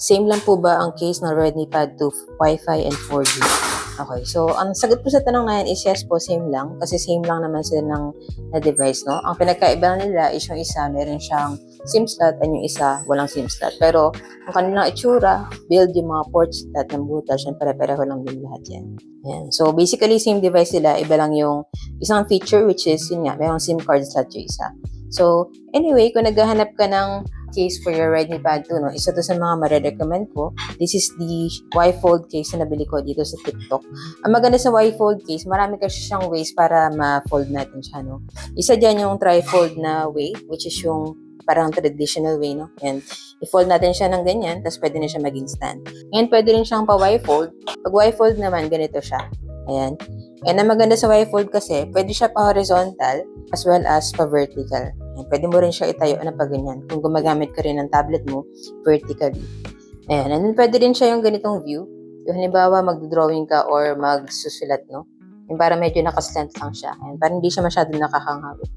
Same lang po ba ang case ng Redmi Pad 2 Wi-Fi and 4G? Okay, so ang sagot po sa tanong na yan is yes po, same lang. Kasi same lang naman sila ng na device, no? Ang pinagkaiba nila is yung isa, meron siyang SIM slot and yung isa, walang SIM slot. Pero ang kanilang itsura, build yung mga ports at ng butas, yan pare-pareho lang din lahat yan. Yan. So basically, same device sila. Iba lang yung isang feature which is, yun nga, mayroong SIM card slot yung isa. So anyway, kung naghahanap ka ng case for your Redmi Pad 2, no? Isa to sa mga marirecommend ko. This is the Y-Fold case na nabili ko dito sa TikTok. Ang maganda sa Y-Fold case, marami kasi siyang ways para ma-fold natin siya, no? Isa dyan yung tri-fold na way, which is yung parang traditional way, no? And i-fold natin siya ng ganyan, tapos pwede na siya maging stand. And pwede rin siyang pa-Y-Fold. Pag Y-Fold naman, ganito siya. Ayan. And ang maganda sa Y-Fold kasi, pwede siya pa-horizontal as well as pa-vertical. Ayan. Pwede mo rin siya itayo na pa ganyan kung gumagamit ka rin ng tablet mo vertically. Ayan. And then pwede rin siya yung ganitong view. Yung halimbawa, mag-drawing ka or magsusulat, no? Yung para medyo nakaslant lang siya. Ayan. Para hindi siya masyadong nakakangawit.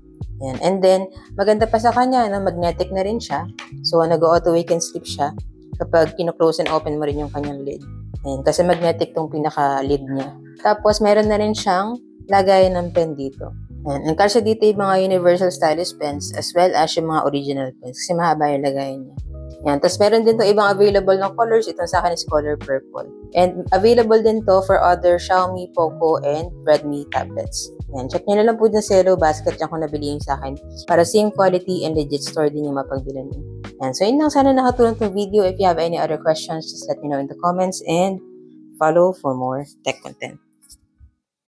Ayan. And then, maganda pa sa kanya, no? Magnetic na rin siya. So, nag-auto wake and sleep siya kapag kino-close and open mo rin yung kanyang lid. Ayan. Kasi magnetic tong pinaka-lid niya. Tapos, meron na rin siyang lagayan ng pen dito. Ayan. And kasi dito yung mga universal stylus pens as well as yung mga original pens kasi mahaba yung lagayan niya. Ayan. Tapos, meron din to ibang available ng colors. Itong sa akin is color purple. And available din to for other Xiaomi, Poco, and Redmi tablets. Ayan. Check nyo na lang po dun sa Yellow Basket yung kung nabili yung sa akin para same quality and legit store din yung mapagbilan nyo. Ayan. So, yun lang. Sana nakatulong tong video. If you have any other questions, just let me know in the comments and follow for more tech content.